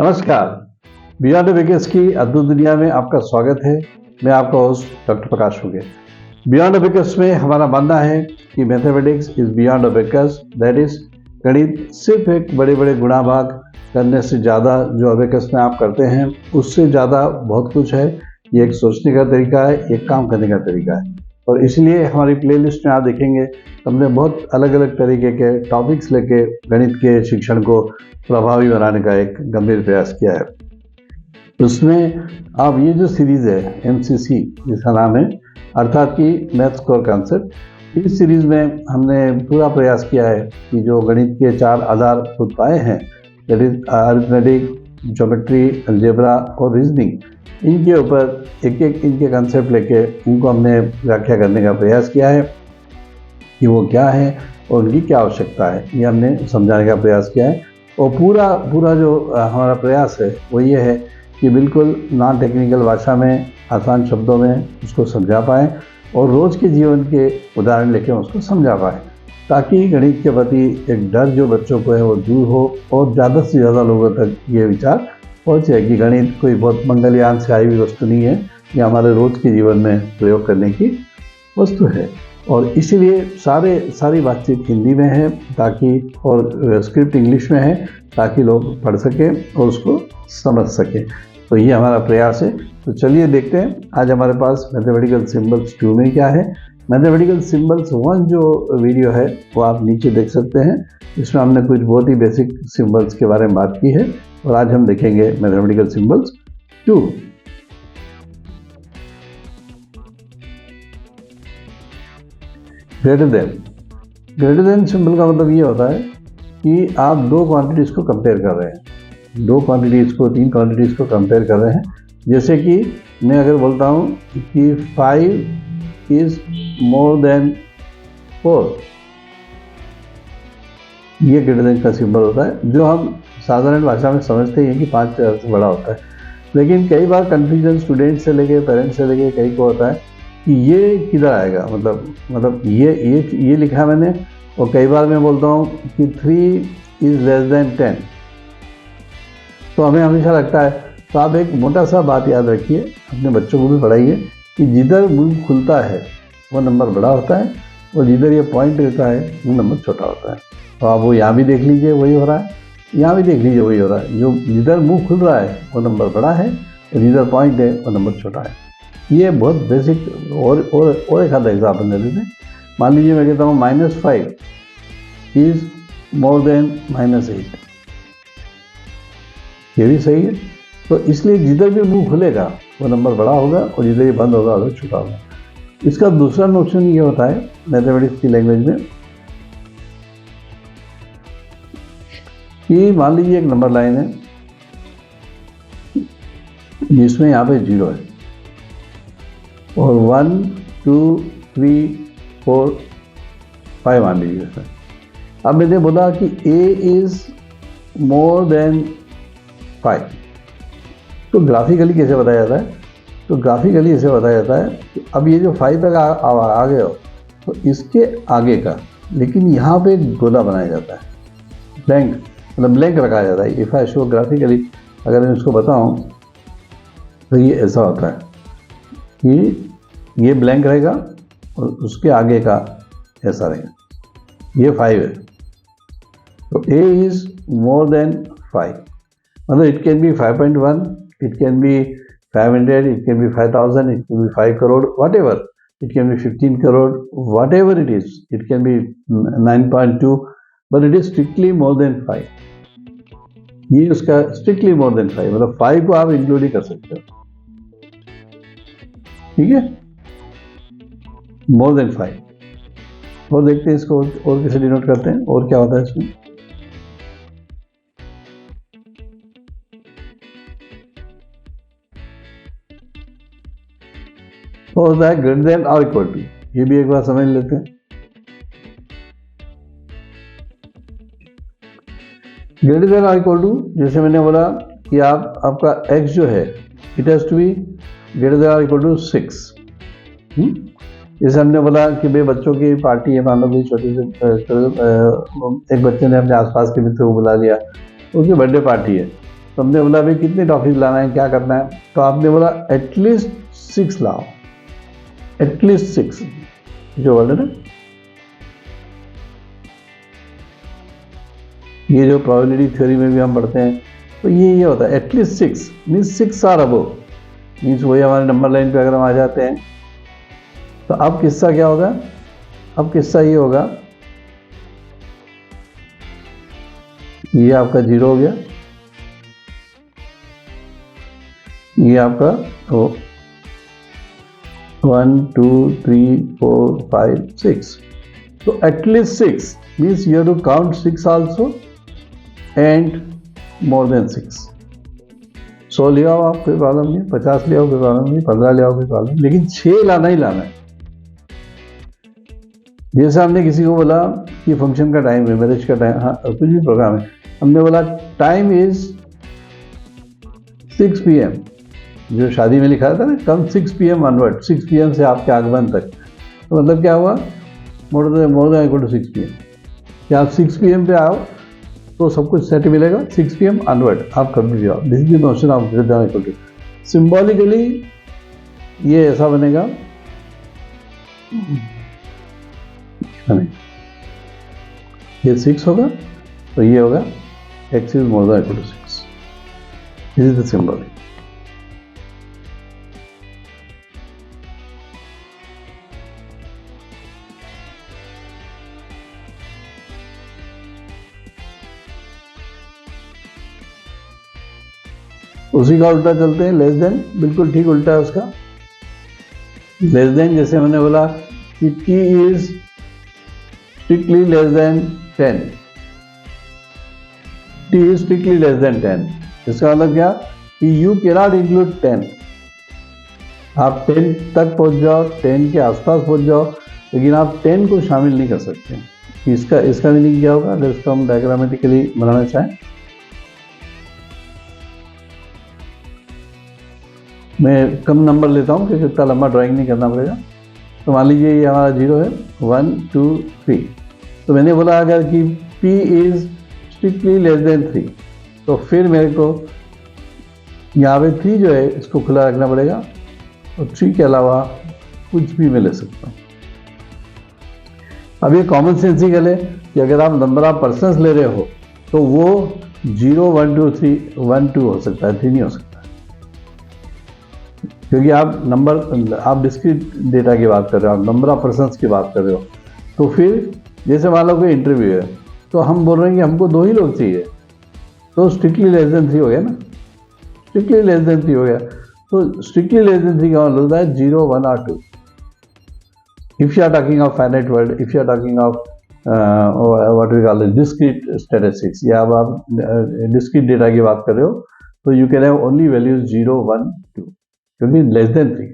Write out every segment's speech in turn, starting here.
नमस्कार। Beyond abacus की अद्भुत दुनिया में आपका स्वागत है। मैं आपका होस्ट डॉक्टर प्रकाश हुगे। बियॉन्ड अबेकस में हमारा मानना है कि mathematics is beyond abacus, that is गणित सिर्फ एक बड़े बड़े गुणा भाग करने से ज़्यादा जो अबेकस में आप करते हैं उससे ज़्यादा बहुत कुछ है। ये एक सोचने का तरीका है, एक काम करने का तरीका है। और इसलिए हमारी प्लेलिस्ट में आप देखेंगे हमने बहुत अलग अलग तरीके के टॉपिक्स लेके गणित के शिक्षण को प्रभावी बनाने का एक गंभीर प्रयास किया है। उसमें अब ये जो सीरीज़ है MCC जिसका नाम है, अर्थात कि मैथ्स कोर कॉन्सेप्ट, इस सीरीज़ में हमने पूरा प्रयास किया है कि जो गणित के 4 आधारभूत पाए हैं, that is arithmetic, geometry, algebra और रीजनिंग, इनके ऊपर एक एक इनके कंसेप्ट लेके उनको हमने व्याख्या करने का प्रयास किया है कि वो क्या है और उनकी क्या आवश्यकता है, ये हमने समझाने का प्रयास किया है। और पूरा जो हमारा प्रयास है वो ये है कि बिल्कुल नॉन टेक्निकल भाषा में, आसान शब्दों में उसको समझा पाएँ और रोज़ के जीवन के उदाहरण लेके उसको समझा पाएँ, ताकि गणित के प्रति एक डर जो बच्चों को है वो दूर हो और ज़्यादा से ज़्यादा लोगों तक ये विचार पहुँचे कि गणित कोई बहुत मंगलयान से आई हुई वस्तु नहीं है, ये हमारे रोज़ के जीवन में प्रयोग करने की वस्तु है। और इसीलिए सारी बातचीत हिंदी में है ताकि, और स्क्रिप्ट इंग्लिश में है ताकि लोग पढ़ सकें और उसको समझ सकें। तो ये हमारा प्रयास है। तो चलिए देखते हैं आज हमारे पास मैथमेटिकल सिंबल्स 2 में क्या है। मैथमेटिकल सिंबल्स 1 जो वीडियो है वो आप नीचे देख सकते हैं। इसमें हमने कुछ बहुत ही बेसिक सिंबल्स के बारे में बात की है और आज हम देखेंगे mathematical symbols 2। Greater than symbol का मतलब ये होता है कि आप दो क्वांटिटीज़ को कंपेयर कर रहे हैं, 2 क्वांटिटीज़ को, 3 क्वांटिटीज़ को कंपेयर कर रहे हैं। जैसे कि मैं अगर बोलता हूँ कि 5 इज़ मोर देन 4, ये ग्रेटर देन का सिंबल होता है, जो हम साधारण भाषा में समझते हैं कि 5 से बड़ा होता है। लेकिन कई बार कन्फ्यूजन स्टूडेंट से लेके, पेरेंट्स से लेके कई को होता है कि ये किधर आएगा, मतलब ये लिखा मैंने, और कई बार मैं बोलता हूँ कि 3 इज़ लेस देन 10, तो हमें हमेशा लगता है। तो आप एक मोटा सा बात याद रखिए, अपने बच्चों को भी पढ़ाइए कि जिधर मुंह खुलता है वो नंबर बड़ा होता है और जिधर ये पॉइंट रहता है वो नंबर छोटा होता है। तो आप वो यहाँ भी देख लीजिए वही हो रहा है, यहाँ भी देख लीजिए वही हो रहा है। जो जिधर मुँह खुल रहा है वो नंबर बड़ा है और जिधर पॉइंट है वो नंबर छोटा है। ये बहुत बेसिक। और एक आधा एग्जाम्पल दे देते हैं। मान लीजिए मैं कहता हूँ -5 इज़ मोर देन -8, ये भी सही है। तो इसलिए जिधर भी मुंह खुलेगा वो नंबर बड़ा होगा और जिधर ये बंद होगा वो छोटा होगा। इसका दूसरा नोशन ये होता है मैथमेटिक्स की लैंग्वेज में कि मान लीजिए एक नंबर लाइन है जिसमें यहाँ पे 0 है और 1 2 3 4 5 मान लीजिए सर। अब मैंने बोला कि a इज मोर देन 5, तो ग्राफिकली कैसे बताया जाता है? तो ग्राफिकली ऐसे बताया जाता है कि अब ये जो 5 तक आ गए हो तो इसके आगे का, लेकिन यहाँ पे एक गोला बनाया जाता है, ब्लैंक, मतलब ब्लैंक रखा जाता है। इफ़ आई शो ग्राफिकली, अगर मैं इसको बताऊँ तो ये ऐसा होता है कि ये ब्लैंक रहेगा और उसके आगे का ऐसा रहेगा, ये 5 है। तो a इज़ मोर देन 5, मतलब it can be 5.1, it can be 500, it can be 5000, it can be 5 crore, what ever, it can be 15 crore, what ever it is, it can be 9.2, but it is strictly more than 5। ये उसका strictly more than 5, मतलब 5 को आप include ही कर सकते हो, ठीक है, मोर देन 5। और देखते हैं इसको और कैसे डिनोट करते हैं, और क्या होता है इसमें। तो होता है ग्रेटर देन और इक्वल टू, ये भी एक बार समझ लेते हैं। ग्रेटर देन और इक्वल टू, जैसे मैंने बोला कि आपका x जो है it has to be greater than और इक्वल टू 6। जैसे हमने बोला कि भाई बच्चों की पार्टी है, मान लो कोई छोटे से एक बच्चे ने अपने आसपास के मित्र को बुला लिया, उसकी बर्थडे पार्टी है, तो हमने बोला भाई कितने टॉफीज लाना है, क्या करना है, तो आपने बोला एटलीस्ट 6 लाओ, एटलीस्ट 6 जो वर्ड है ना, ये जो प्रोबेबिलिटी थ्योरी में भी हम पढ़ते हैं, तो ये होता है at least 6 means 6 or above, means वही हमारे नंबर लाइन पे अगर हम आ जाते हैं। तो अब किस्सा क्या होगा, अब किस्सा ये होगा, ये आपका 0 हो गया, ये आपका 1 2 3 4 5 6, तो at least 6 means you have to count 6 also and more than 6। 100 ले आओ आप, कोई प्रॉब्लम नहीं, 50 ले आओ कोई प्रॉब्लम नहीं, 15 ले आओ कोई प्रॉब्लम नहीं, लेकिन 6 लाना ही लाना है। जैसे हमने किसी को बोला कि फंक्शन का टाइम है, मैरिज का टाइम, हाँ कुछ भी प्रोग्राम है, हमने बोला टाइम इज 6 PM, जो शादी में लिखा था ना, कम 6 PM ऑनवर्ड, 6 PM से आपके आगमन तक, तो मतलब क्या हुआ, more than equal to 6 PM। कि आप 6 PM पे आओ तो सब कुछ सेट मिलेगा, 6 PM ऑनवर्ड आप कभी भी आओ। This is the notion of greater than equal to. Symbolically ये ऐसा बनेगा, ये 6 होगा तो ये होगा x is more than equal to 6, this is the symbol. उसी का उल्टा चलते हैं, लेस देन, बिल्कुल ठीक उल्टा है उसका। लेस देन जैसे मैंने बोला कि t is strictly less then 10, t is strictly less then 10, इसका मतलब क्या कि यू कैनॉट इंक्लूड 10। आप 10 तक पहुंच जाओ, 10 के आसपास पहुंच जाओ, लेकिन आप 10 को शामिल नहीं कर सकते। इसका मीनिंग क्या होगा अगर इसको हम डायग्रामेटिकली बनाना चाहें। मैं कम नंबर लेता हूँ क्योंकि इतना लंबा ड्राइंग नहीं करना पड़ेगा। तो मान लीजिए ये हमारा 0 है, 1 2 3, तो मैंने बोला अगर कि p is strictly less then 3, तो फिर मेरे को यहाँ पे 3 जो है इसको खुला रखना पड़ेगा, और 3 के अलावा कुछ भी मैं ले सकता हूँ। अब ये कॉमन सेंसिकल है कि अगर आप नंबर ऑफ पर्सन्स ले रहे हो तो वो 0 1 2 3 1 2 हो सकता है, 3 नहीं हो सकता, क्योंकि आप डिस्क्रीट डेटा की बात कर रहे हो, आप नंबर ऑफ पर्सन्स की बात कर रहे हो। तो फिर जैसे मान लो कोई इंटरव्यू है, तो हम बोल रहे हैं कि हमको 2 ही लोग चाहिए, तो स्ट्रिक्टली लेस देन 3 हो गया ना, स्ट्रिक्टली लेस देन 3 हो गया। तो स्ट्रिक्टली लेस देन 3 का मतलब होता है 0 1 और 2। If you are talking of finite word, if you are talking of what we call discrete statistics, या अब आप डिस्क्रीट डेटा की बात कर रहे हो, तो you can have only values 0 1 2, क्योंकि लेस देन 3।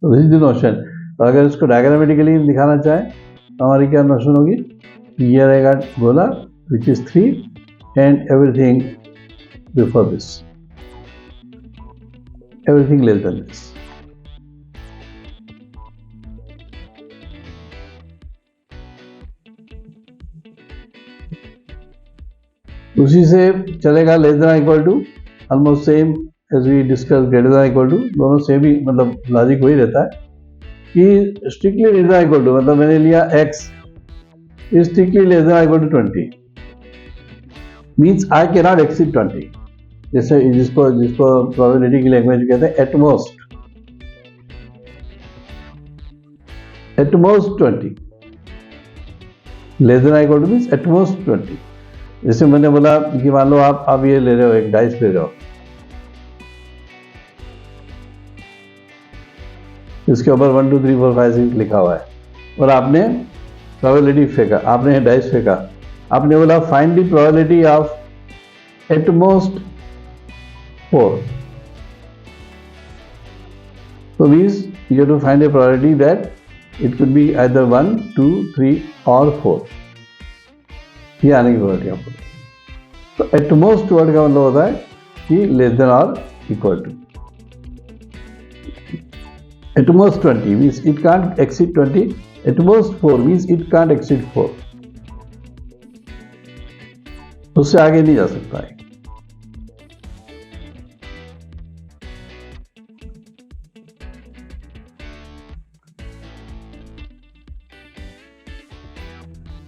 तो दिस इज द नोशन। तो अगर इसको डायग्रामेटिकली दिखाना चाहें तो हमारी क्या नोशन होगी, ये रहेगा गोला which is 3 and everything before this, everything less than this. उसी से चलेगा less than equal to, almost same as we discuss greater than equal to, दोनों सेम ही, मतलब लॉजिक वही रहता है कि strictly less than equal to, मतलब मैंने लिया x is strictly less than equal to 20, means I can not exceed 20। जैसे जिसको प्रोबेबिलिटी की लैंग्वेज में कहते हैं at most 20, less than equal to means at most 20। जैसे मैंने बोला कि मान लो आप ये ले रहे हो, एक डाइस ले रहे हो, इसके ऊपर 1 2 3 4 5 6 लिखा हुआ है, और आपने प्रोबेबिलिटी फेंका, आपने डाइस फेंका, आपने बोला find the probability of at most 4, so means you have to find a probability that it could be either 1 2 3 or 4, ये आने की प्रोबेबिलिटी आपको। तो एटमोस्ट वर्ड का मतलब होता है कि लेस देन और equal to. At most 20 means it can't exceed 20. At most 4 means it can't exceed 4. उससे आगे नहीं जा सकता है।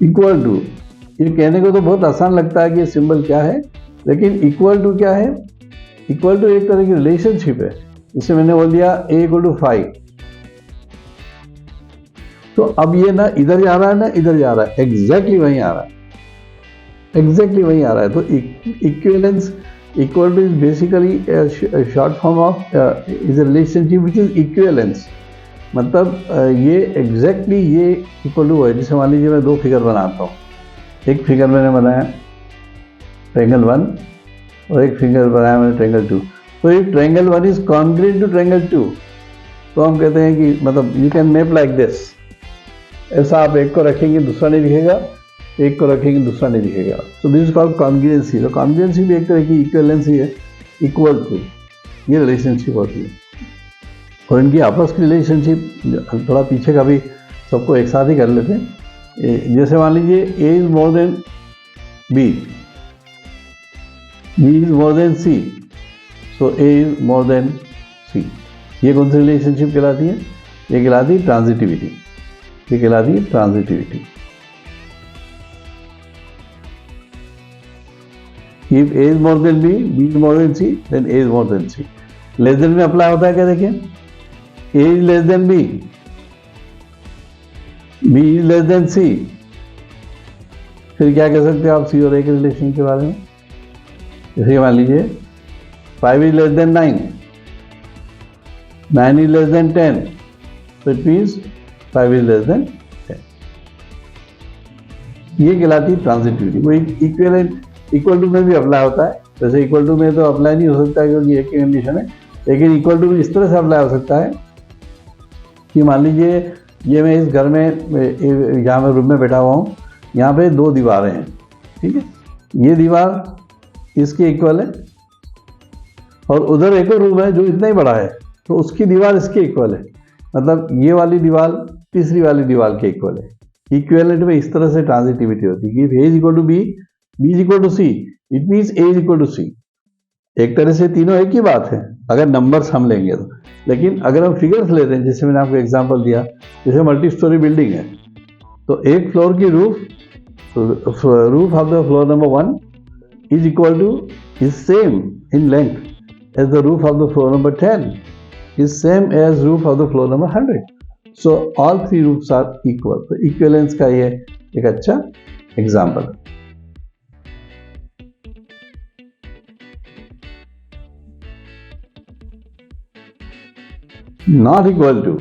इक्वल टू, ये कहने को तो बहुत आसान लगता है कि ये सिंबल क्या है, लेकिन इक्वल टू क्या है? इक्वल टू एक तरह की रिलेशनशिप है। इसे मैंने बोल दिया a इक्वल टू 5, तो अब ये ना इधर जा रहा है ना इधर जा रहा है, एग्जैक्टली वहीं आ रहा है, एग्जैक्टली वहीं आ रहा है। तो equivalence, equal to is basically short form of is a relationship which is equivalence. मतलब ये एग्जैक्टली ये इक्वल टू है। जैसे मान लीजिए मैं दो फिगर बनाता हूँ, एक फिगर मैंने बनाया ट्रायंगल 1 और एक फिगर बनाया मैंने ट्रायंगल 2। तो ये triangle 1 is congruent to triangle 2, तो हम कहते हैं कि मतलब you can map like this. ऐसा आप एक को रखेंगे दूसरा नहीं दिखेगा, एक को रखेंगे दूसरा नहीं दिखेगा। So this is called congruency. तो कॉन्ग्रुएंसी भी एक तरह की इक्विवेलेंसी है, इक्वल टू ये रिलेशनशिप होती है। और इनकी आपस की रिलेशनशिप थोड़ा पीछे का भी सबको एक साथ ही कर लेते हैं। जैसे मान लीजिए a is more then b, b is more then c, so a is more then c। ये कौन सी रिलेशनशिप कहलाती है? ये कहलाती है ट्रांजिटिविटी, ये कहलाती है transitivity. If a is more than b, b is more than c, then a is more than c। Less than में अप्लाई होता है क्या? देखिए a is less than b, b is less than c। फिर क्या कह सकते हो आप c और a के रिलेशन के बारे में? जैसे मान लीजिए 5 is less than 9, 9 is less than 10, so it means 5 is less than 10। ये कहलाती है ट्रांजिटिविटी। वो इक्विवेलेंट इक्वल टू में भी अप्लाई होता है। वैसे इक्वल टू में तो अप्लाई नहीं हो सकता क्योंकि एक ही कंडीशन है, लेकिन इक्वल टू इस तरह से अप्लाई हो सकता है कि मान लीजिए ये मैं इस घर में यहाँ मैं रूम में बैठा हुआ हूँ, यहाँ पे दो दीवारें हैं, ठीक है, ये दीवार इसके इक्वल है और उधर एक और रूम है जो इतना ही बड़ा है, तो उसकी दीवार इसके इक्वल है। मतलब ये वाली दीवार तीसरी वाली दीवार के इक्वल है। इक्विवेलेंट में इस तरह से ट्रांजिटिविटी होती है कि a is equal to b, b is equal to c, it means a is equal to c। एक तरह से तीनों एक ही बात है अगर नंबर्स हम लेंगे तो, लेकिन अगर हम फिगर्स लेते हैं, जैसे मैंने आपको एग्जांपल दिया, जैसे मल्टी स्टोरी बिल्डिंग है, तो एक फ्लोर की roof of the floor number 1 is equal to is same in length as the roof of the floor number 10 is same as roof of the floor number 100। So all three roofs are equal. तो equivalence का ये एक अच्छा example है। Not equal to,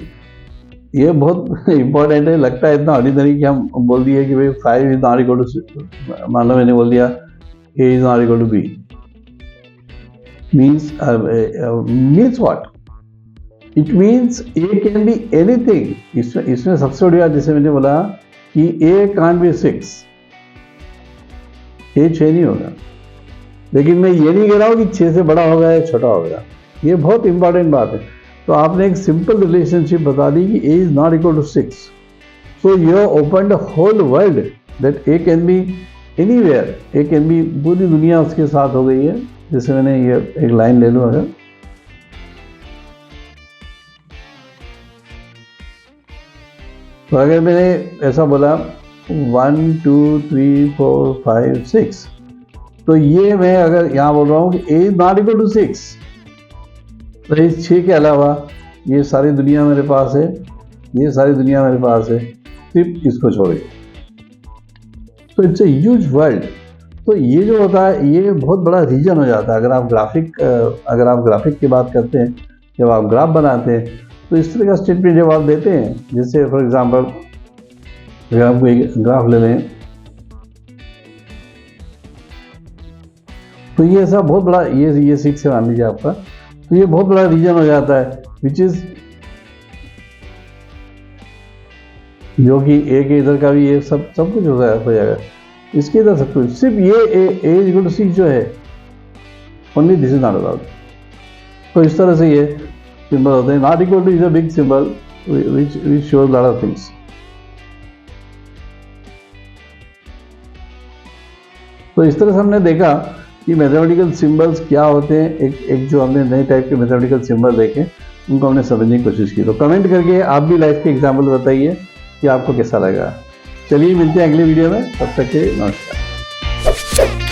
ये बहुत important है। लगता है इतना ऑर्डिनरी कि हम बोल दिए कि भाई 5 इज नॉट इक्वल टू, मान लो मैंने बोल दिया a is not equal to b, means what? It means a can be anything. इसमें सबसे बड़ी बात जैसे मैंने बोला कि a कांट बी 6, a 6 नहीं होगा, लेकिन मैं ये नहीं कह रहा हूँ कि 6 से बड़ा होगा या छोटा होगा। ये बहुत इंपॉर्टेंट बात है। तो आपने एक सिंपल रिलेशनशिप बता दी कि a is not equal to 6, so you have opened the whole world that a can be anywhere, a can be, पूरी दुनिया उसके साथ हो गई है। जैसे मैंने ये एक लाइन ले लूँ, अगर तो अगर मैंने ऐसा बोला 1 2 3 4 5 6, तो ये मैं अगर यहाँ बोल रहा हूँ कि a is not equal to 6, तो इस 6 के अलावा ये सारी दुनिया मेरे पास है, ये सारी दुनिया मेरे पास है, सिर्फ इसको छोड़े। तो इट्स ए ह्यूज वर्ल्ड। तो ये जो होता है ये बहुत बड़ा रीजन हो जाता है। अगर आप ग्राफिक की बात करते हैं, जब आप ग्राफ बनाते हैं, तो इस तरह का स्टेटमेंट जब आप देते हैं, जैसे फॉर एग्जांपल अगर आप कोई ग्राफ ले लें, तो ये ऐसा बहुत बड़ा, ये 6 से मान लीजिए आपका, तो ये बहुत बड़ा रीजन हो जाता है विच इज, जो कि ए के इधर का भी ये सब कुछ हो जाएगा, इसके इधर सब कुछ, सिर्फ ये a इज इक्वल टू 6 जो है, only this is not allowed. तो इस तरह से ये सिंबल होते हैं। Not equal to is a big symbol which shows lot of things. तो इस तरह से हमने देखा कि मैथमेटिकल सिंबल्स क्या होते हैं। एक जो हमने नए टाइप के मैथमेटिकल सिंबल देखे, उनको हमने समझने की कोशिश की। तो कमेंट करके आप भी लाइफ के एग्जाम्पल बताइए कि आपको कैसा लगा। चलिए मिलते हैं अगले वीडियो में, तब तक के लिए नमस्कार।